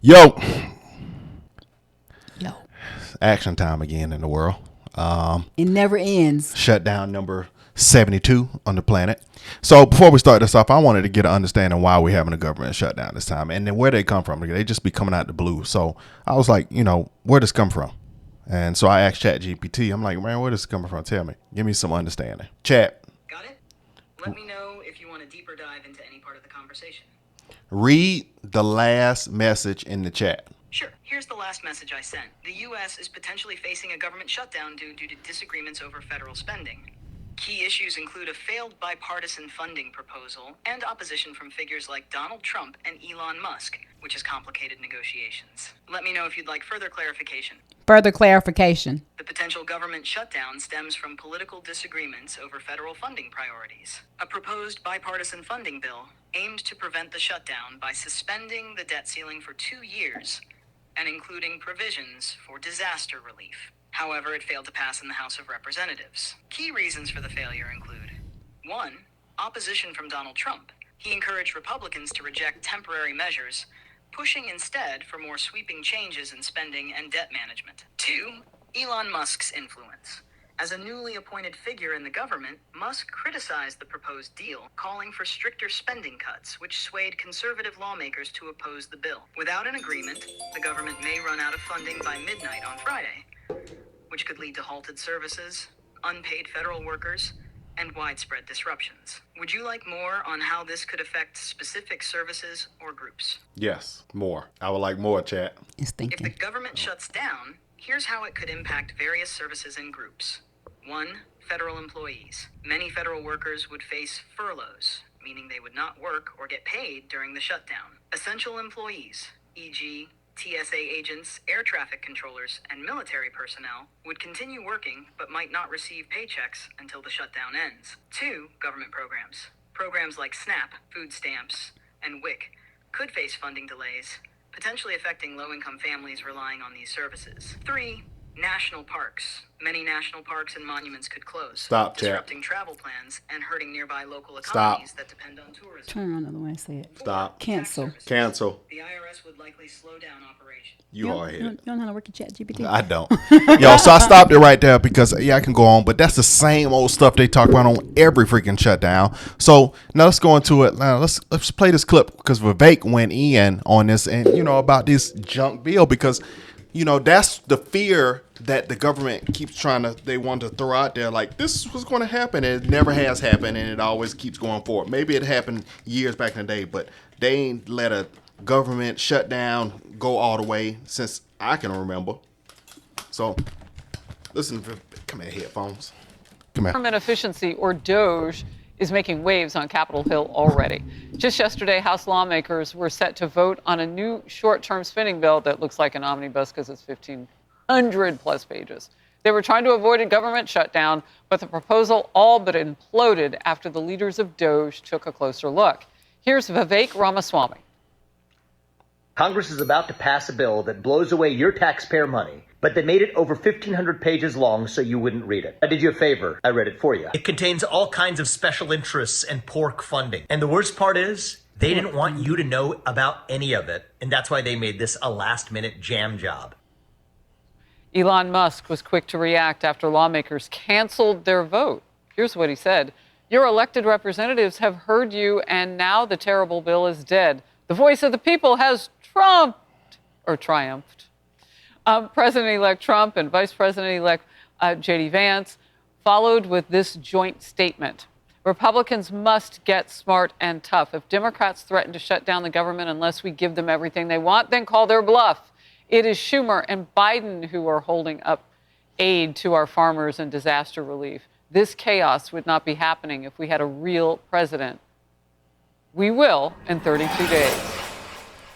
Yo, Yo. action time again in the world. It never ends. Shutdown number 72 on the planet. So before we start this off, I wanted to get an understanding why we're having a government shutdown this time and then where they come from. They just be coming out the blue. So I was like, where does this come from? And so I asked ChatGPT. I'm like, man, where does this come from? Tell me. Give me some understanding. Chat. Got it? Let me know if you want a deeper dive into any part of the conversation. Read the last message in the chat. Sure. Here's the last message I sent. The U.S. is potentially facing a government shutdown due to disagreements over federal spending. Key issues include a failed bipartisan funding proposal and opposition from figures like Donald Trump and Elon Musk, which has complicated negotiations. Let me know if you'd like further clarification. Further clarification. The potential government shutdown stems from political disagreements over federal funding priorities. A proposed bipartisan funding bill aimed to prevent the shutdown by suspending the debt ceiling for 2 years and including provisions for disaster relief. However, it failed to pass in the House of Representatives. Key reasons for the failure include 1. Opposition from Donald Trump. He encouraged Republicans to reject temporary measures, pushing instead for more sweeping changes in spending and debt management. 2. Elon Musk's influence. As a newly appointed figure in the government, Musk criticized the proposed deal, calling for stricter spending cuts, which swayed conservative lawmakers to oppose the bill. Without an agreement, the government may run out of funding by midnight on Friday, which could lead to halted services, unpaid federal workers, and widespread disruptions. Would you like more on how this could affect specific services or groups? Yes, more. I would like more, chat. It's If the thinking. government shuts down, here's how it could impact various services and groups. 1. Federal employees. Many federal workers would face furloughs, meaning they would not work or get paid during the shutdown. Essential employees, e.g., TSA agents, air traffic controllers, and military personnel would continue working but might not receive paychecks until the shutdown ends. 2. Government programs. Programs like SNAP, food stamps, and WIC could face funding delays, potentially affecting low-income families relying on these services. 3. National parks. Many national parks and monuments could close, Stop, chat. disrupting travel plans and hurting nearby local Stop. economies that depend on tourism. Turn around the other way and say it. Stop. Cancel. Tax services. Cancel. The IRS would likely slow down operations. You don't- hard you headed. don't know how to work your chat GPT? I don't. So I stopped it right there because, I can go on, but that's the same old stuff they talk about on every freaking shutdown. So now let's go into it. Now let's play this clip because Vivek went in on this and, about this junk bill because, that's the fear that the government keeps they want to throw out there. Like, this was going to happen, and it never has happened, and it always keeps going forward. Maybe it happened years back in the day, but they ain't let a government shutdown go all the way since I can remember. So, listen, come here, headphones. Come here. Government efficiency, or Doge, is making waves on Capitol Hill already. Just yesterday, House lawmakers were set to vote on a new short-term spending bill that looks like an omnibus because it's 1,500 plus pages. They were trying to avoid a government shutdown, but the proposal all but imploded after the leaders of Doge took a closer look. Here's Vivek Ramaswamy. Congress is about to pass a bill that blows away your taxpayer money, but they made it over 1,500 pages long so you wouldn't read it. I did you a favor. I read it for you. It contains all kinds of special interests and pork funding. And the worst part is, they didn't want you to know about any of it. And that's why they made this a last-minute jam job. Elon Musk was quick to react after lawmakers canceled their vote. Here's what he said. Your elected representatives have heard you, and now the terrible bill is dead. The voice of the people has triumphed. President-elect Trump and Vice President-elect J.D. Vance followed with this joint statement. Republicans must get smart and tough. If Democrats threaten to shut down the government unless we give them everything they want, then call their bluff. It is Schumer and Biden who are holding up aid to our farmers and disaster relief. This chaos would not be happening if we had a real president. We will in 32 days.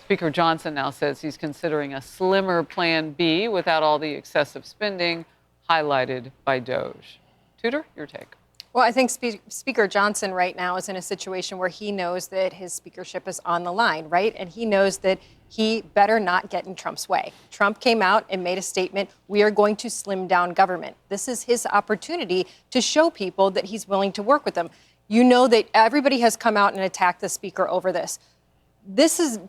Speaker Johnson now says he's considering a slimmer Plan B without all the excessive spending highlighted by Doge. Tudor, your take. Well, I think Speaker Johnson right now is in a situation where he knows that his speakership is on the line, right? And he knows that he better not get in Trump's way. Trump came out and made a statement, we are going to slim down government. This is his opportunity to show people that he's willing to work with them. You know that everybody has come out and attacked the speaker over this.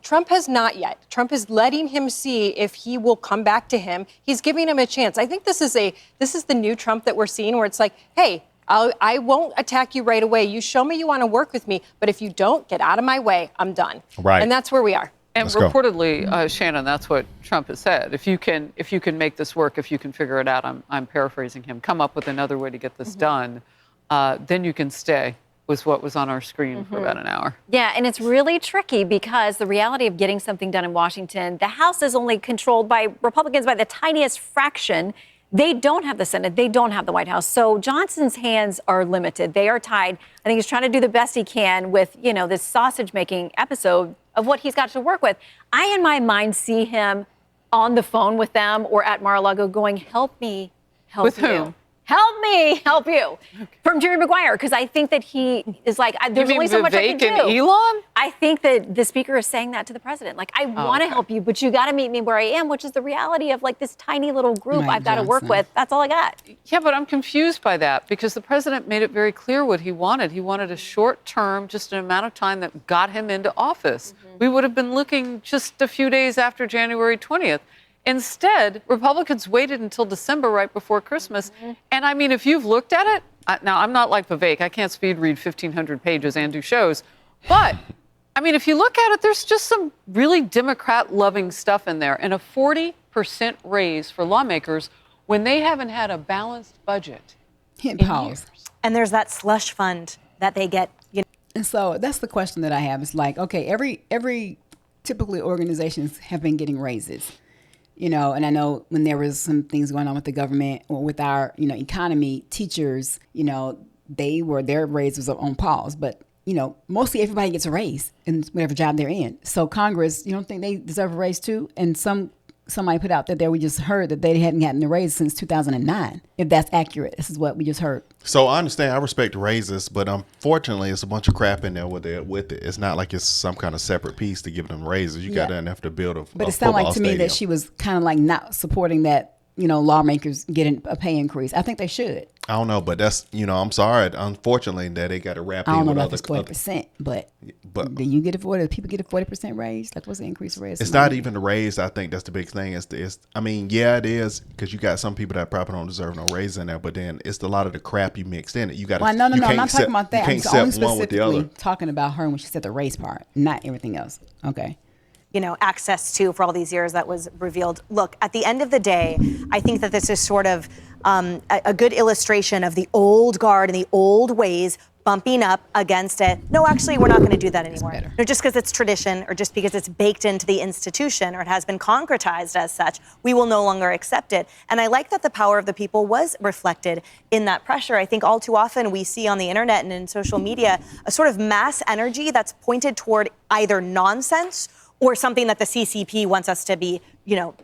Trump has not yet. Trump is letting him see if he will come back to him. He's giving him a chance. I think this is the new Trump that we're seeing, where it's like, hey, I won't attack you right away. You show me you want to work with me, but if you don't, get out of my way. I'm done. Right. And that's where we are. And reportedly, Shannon, that's what Trump has said. If you can make this work, if you can figure it out, I'm paraphrasing him, come up with another way to get this done, then you can stay, was what was on our screen for about an hour. Yeah, and it's really tricky because the reality of getting something done in Washington, the House is only controlled by Republicans by the tiniest fraction. They don't have the Senate. They don't have the White House. So Johnson's hands are limited. They are tied. I think he's trying to do the best he can with, this sausage-making episode of what he's got to work with. I, in my mind, see him on the phone with them or at Mar-a-Lago going, help me, help with you. Whom? Help me, help you. Okay. From Jerry Maguire, because I think that he is like, there's only so much I can do. And Elon? I think that the speaker is saying that to the president. Like, I want to help you, but you got to meet me where I am, which is the reality of like this tiny little group I've got to work with. That's all I got. Yeah, but I'm confused by that because the president made it very clear what he wanted. He wanted a short term, just an amount of time that got him into office. We would have been looking just a few days after January 20th. Instead, Republicans waited until December, right before Christmas. And I mean, if you've looked at it, now I'm not like Vivek. I can't speed read 1,500 pages and do shows. But, I mean, if you look at it, there's just some really Democrat-loving stuff in there. And a 40% raise for lawmakers when they haven't had a balanced budget in years. And there's that slush fund that they get. And so that's the question that I have. It's like, okay, every typically organizations have been getting raises. And I know when there was some things going on with the government or with our, economy, teachers, their raise was on pause. But, mostly everybody gets a raise in whatever job they're in. So Congress, you don't think they deserve a raise too? And somebody put out that we just heard that they hadn't gotten a raise since 2009. If that's accurate, this is what we just heard. So I understand, I respect raises, but unfortunately, it's a bunch of crap in there with it. It's not like it's some kind of separate piece to give them raises. You got enough to build a But it sounded like to me that she was kind of like not supporting that, lawmakers getting a pay increase. I think they should. I don't know, but that's, I'm sorry. Unfortunately, that they got to wrap in with other. I don't know about this 40%, but do you get people get a 40% raise? Like, what's the increase raise? It's not even the raise. I think that's the big thing. It is because you got some people that probably don't deserve no raise in there, but then it's a lot of the crap you mixed in it. You got to. Well, no, I'm not talking about that. You can't I'm only set one with the specifically other. talking about her when she said the raise part, not everything else. Okay. Access to for all these years that was revealed. Look, at the end of the day, I think that this is sort of a good illustration of the old guard and the old ways bumping up against it. No, actually, we're not going to do that anymore. No, just because it's tradition or just because it's baked into the institution or it has been concretized as such, we will no longer accept it. And I like that the power of the people was reflected in that pressure. I think all too often we see on the internet and in social media a sort of mass energy that's pointed toward either nonsense or something that the CCP wants us to be,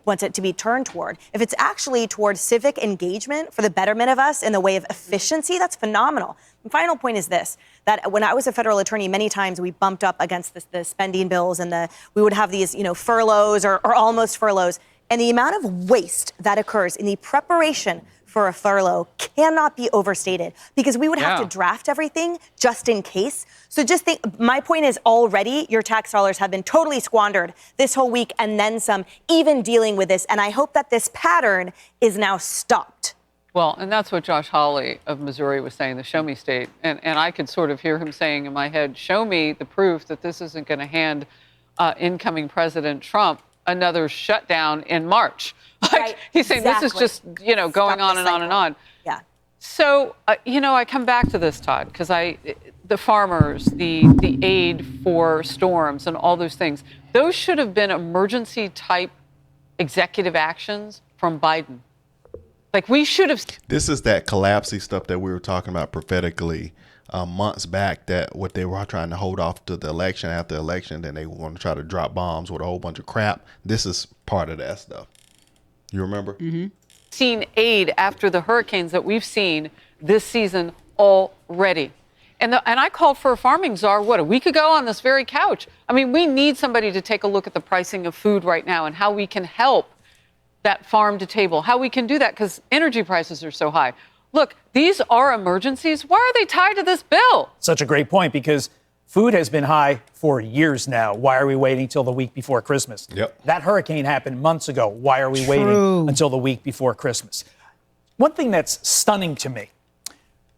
wants it to be turned toward. If it's actually toward civic engagement for the betterment of us in the way of efficiency, that's phenomenal. The final point is this, that when I was a federal attorney, many times we bumped up against the spending bills and we would have these, furloughs or almost furloughs. And the amount of waste that occurs in the preparation for a furlough cannot be overstated because we would have to draft everything just in case. So just think, my point is already your tax dollars have been totally squandered this whole week and then some, even dealing with this. And I hope that this pattern is now stopped. Well, and that's what Josh Hawley of Missouri was saying, the show me state. And I could sort of hear him saying in my head, show me the proof that this isn't going to hand incoming President Trump another shutdown in March. Like he's saying this is just, going on and on and on. Yeah. So, I come back to this, Todd, because the farmers, the aid for storms and all those things, those should have been emergency type executive actions from Biden. Like we should have. This is that collapsy stuff that we were talking about prophetically months back, that what they were trying to hold off to the election, after the election, then they want to try to drop bombs with a whole bunch of crap. This is part of that stuff. You remember? Mm-hmm. Seen aid after the hurricanes that we've seen this season already. And I called for a farming czar, a week ago on this very couch. I mean, we need somebody to take a look at the pricing of food right now and how we can help that farm to table, how we can do that because energy prices are so high. Look, these are emergencies. Why are they tied to this bill? Such a great point, because Food has been high for years now. Why are we waiting till the week before Christmas? Yep. That hurricane happened months ago. Why are we waiting until the week before Christmas? One thing that's stunning to me,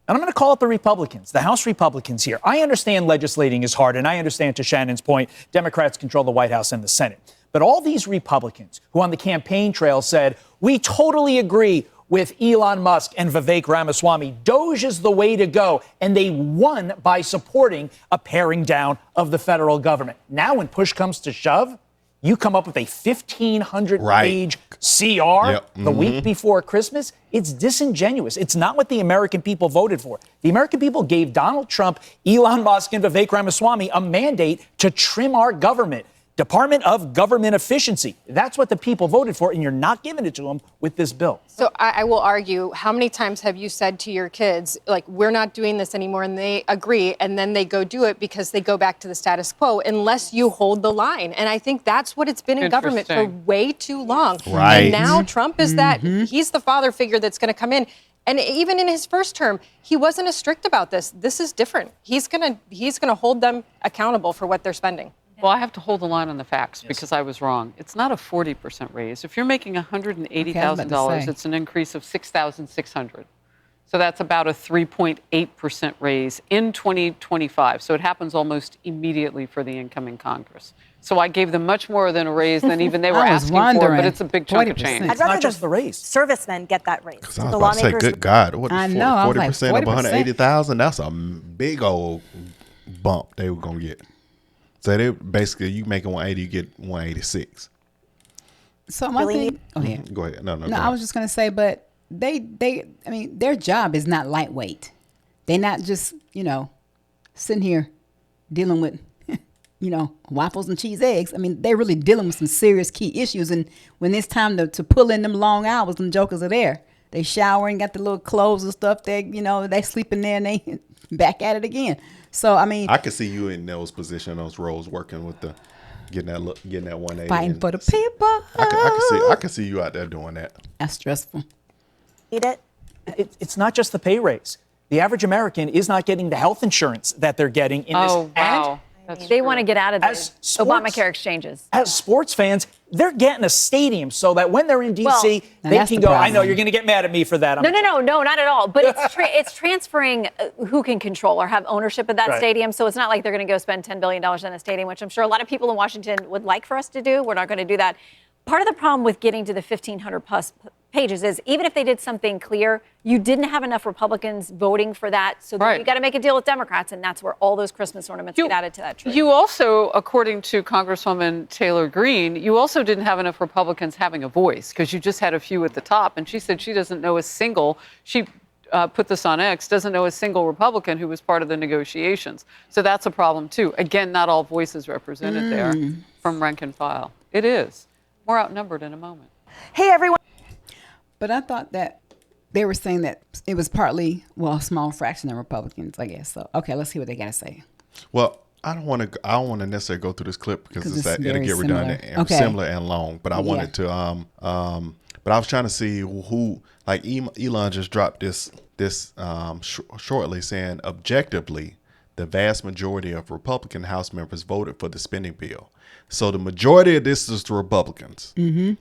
and I'm going to call out the Republicans, the House Republicans here. I understand legislating is hard, and I understand, to Shannon's point, Democrats control the White House and the Senate. But all these Republicans who on the campaign trail said, we totally agree with Elon Musk and Vivek Ramaswamy, Doge is the way to go. And they won by supporting a paring down of the federal government. Now, when push comes to shove, you come up with a 1,500-page CR the week before Christmas. It's disingenuous. It's not what the American people voted for. The American people gave Donald Trump, Elon Musk, and Vivek Ramaswamy a mandate to trim our government. Department of Government Efficiency. That's what the people voted for, and you're not giving it to them with this bill. So I will argue, how many times have you said to your kids, like, we're not doing this anymore, and they agree, and then they go do it because they go back to the status quo unless you hold the line. And I think that's what it's been in government for way too long. Right. And now Trump is that, he's the father figure that's going to come in. And even in his first term, he wasn't as strict about this. This is different. He's gonna hold them accountable for what they're spending. Well, I have to hold the line on the facts because I was wrong. It's not a 40% raise. If you're making $180,000, it's an increase of $6,600. So that's about a 3.8% raise in 2025. So it happens almost immediately for the incoming Congress. So I gave them much more than a raise than even they were asking for, but it's a big chunk of change. I'd rather not just the raise. Servicemen get that raise. Because I was about to say, good God, what is I know, I was like, 40% of 40%? 180,000? That's a big old bump they were going to get. So they basically, you making 180, you get 186. So my thing, go ahead. Go ahead. No, I was just going to say, but I mean, their job is not lightweight. They're not just, sitting here dealing with, waffles and cheese eggs. I mean, they're really dealing with some serious key issues. And when it's time to pull in them long hours, them jokers are there. They showering, got the little clothes and stuff. They sleep in there and they back at it again. So, I mean, I could see you in those positions, those roles, working with getting that 180. Fighting for the people. I can see you out there doing that. That's stressful. Eat it. It's not just the pay raise. The average American is not getting the health insurance that they're getting in this. Oh, wow. They want to get out of the As Obamacare exchanges. As sports fans, they're getting a stadium so that when they're in D.C., they can go, I know you're going to get mad at me for that. No, not at all. But it's transferring who can control or have ownership of that stadium. So it's not like they're going to go spend $10 billion in a stadium, which I'm sure a lot of people in Washington would like for us to do. We're not going to do that. Part of the problem with getting to the 1,500 plus pages is even if they did something clear, you didn't have enough Republicans voting for that. So then you got to make a deal with Democrats, and that's where all those Christmas ornaments get added to that tree. You also, according to Congresswoman Taylor Greene, you also didn't have enough Republicans having a voice because you just had a few at the top. And she said she doesn't know a single, she put this on X, doesn't know a single Republican who was part of the negotiations. So that's a problem, too. Again, not all voices represented there from rank and file. It is. More outnumbered in a moment. Hey, everyone. But I thought that they were saying that it was partly, a small fraction of Republicans, I guess. So, okay, let's see what they got to say. Well, I don't want to necessarily go through this clip because it'll get redundant and similar and long. But I wanted to, but I was trying to see who, like Elon just dropped this shortly saying objectively, the vast majority of Republican House members voted for the spending bill. So the majority of this is the Republicans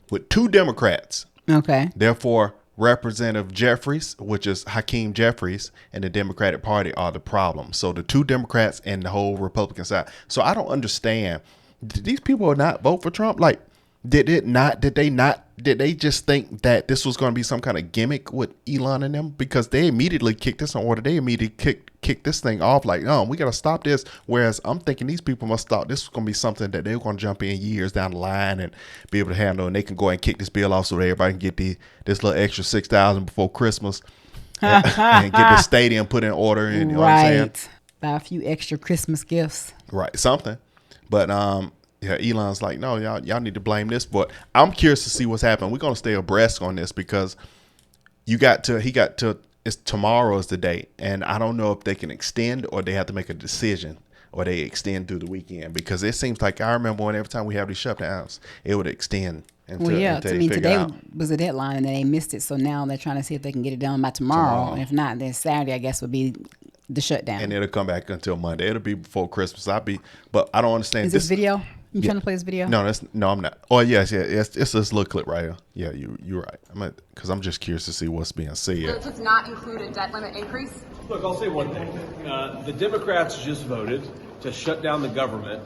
with 2 Democrats. Okay. Therefore, Representative Jeffries, which is Hakeem Jeffries, and the Democratic Party are the problem. So the 2 Democrats and the whole Republican side. So I don't understand. Did these people not vote for Trump? Like, did they just think that this was going to be some kind of gimmick with Elon and them? Because they immediately kicked this in order. They immediately kicked this thing off like, no, we got to stop this. Whereas I'm thinking these people must thought this was going to be something that they're going to jump in years down the line and be able to handle. And they can go and kick this bill off so that everybody can get this little extra $6,000 before Christmas and get the stadium put in order. And, you know what I'm saying? Buy a few extra Christmas gifts. Right. Something. But, yeah, Elon's like, no, y'all need to blame this. But I'm curious to see what's happening. We're going to stay abreast on this because it's tomorrow is the date. And I don't know if they can extend or they have to make a decision or they extend through the weekend because it seems like I remember when every time we have these shutdowns, it would extend. Today was a deadline and they missed it. So now they're trying to see if they can get it done by tomorrow. And if not, then Saturday, I guess, would be the shutdown. And it'll come back until Monday. It'll be before Christmas. But I don't understand. Is this video? You trying to play this video? No, I'm not. Oh yes, it's this little clip right here. Yeah, you're right. Because I'm just curious to see what's being said. It does not include a debt limit increase. Look, I'll say one thing. The Democrats just voted to shut down the government,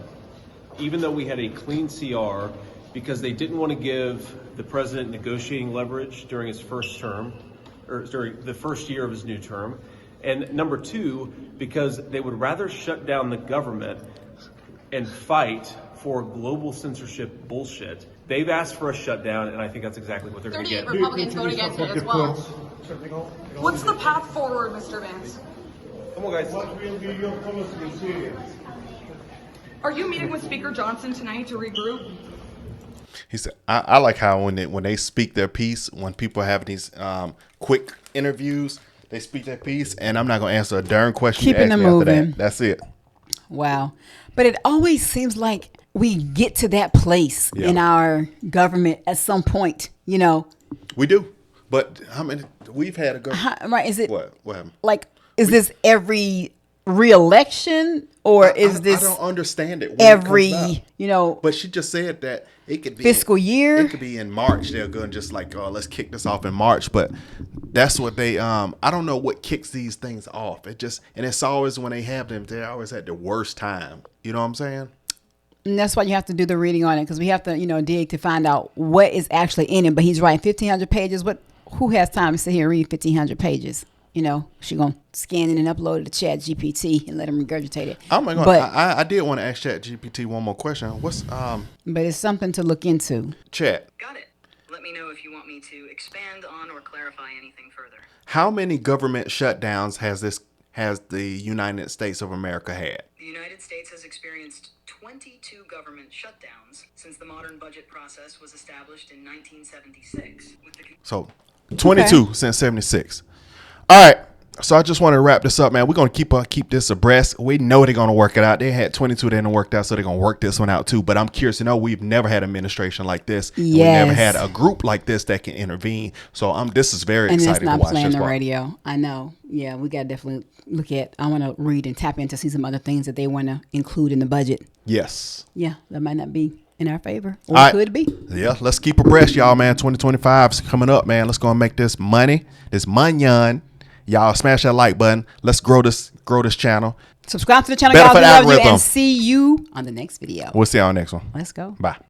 even though we had a clean CR, because they didn't want to give the president negotiating leverage during his first term, or during the first year of his new term. And number two, because they would rather shut down the government and fight for global censorship bullshit. They've asked for a shutdown, and I think that's exactly what they're going to get. 38 Republicans voted against it as well. What's the path forward, Mr. Vance? Come on, guys. What will be your policy in Syria? Are you meeting with Speaker Johnson tonight to regroup? He said, I like how when they speak their piece, when people have these quick interviews, they speak their piece, and I'm not going to answer a darn question. Keeping them moving. That's it. Wow. But it always seems like we get to that place in our government at some point, you know. We do. But how many? We've had a government. Right. Is it What happened? like, is this every re-election or is this I don't understand it. every, you know. But she just said that it could be fiscal year. It could be in March. They're going just like, oh, let's kick this off in March. But that's what they. I don't know what kicks these things off. It just, and it's always when they have them, they always at the worst time. You know what I'm saying? And that's why you have to do the reading on it, because we have to, you know, dig to find out what is actually in it. But he's writing 1,500 pages. Who has time to sit here and read 1,500 pages? You know, she gonna scan it and upload it to Chat GPT and let him regurgitate it. Oh my God! But I did want to ask Chat GPT one more question. What's But it's something to look into. Chat? Got it. Let me know if you want me to expand on or clarify anything further. How many government shutdowns has the United States of America had? The United States has experienced 22 government shutdowns since the modern budget process was established in 1976. So 22 since 76. All right. So I just want to wrap this up, man. We're going to keep this abreast. We know they're going to work it out. They had 22 that didn't work out, so they're going to work this one out too. But I'm curious to know, we've never had an administration like this. Yes. We never had a group like this that can intervene. So this is very exciting to watch. And it's not playing the part. radio. I know. Yeah, we got to definitely look at. I want to read and tap in to see some other things that they want to include in the budget. Yes. Yeah, that might not be in our favor, or could be. Yeah, let's keep abreast, y'all, man. 2025 is coming up, man. Let's go and make this money, this money. Y'all smash that like button. Let's grow this channel. Subscribe to the channel, Better y'all. for We the love you, algorithm. and see you on the next video. We'll see y'all on the next one. Let's go. Bye.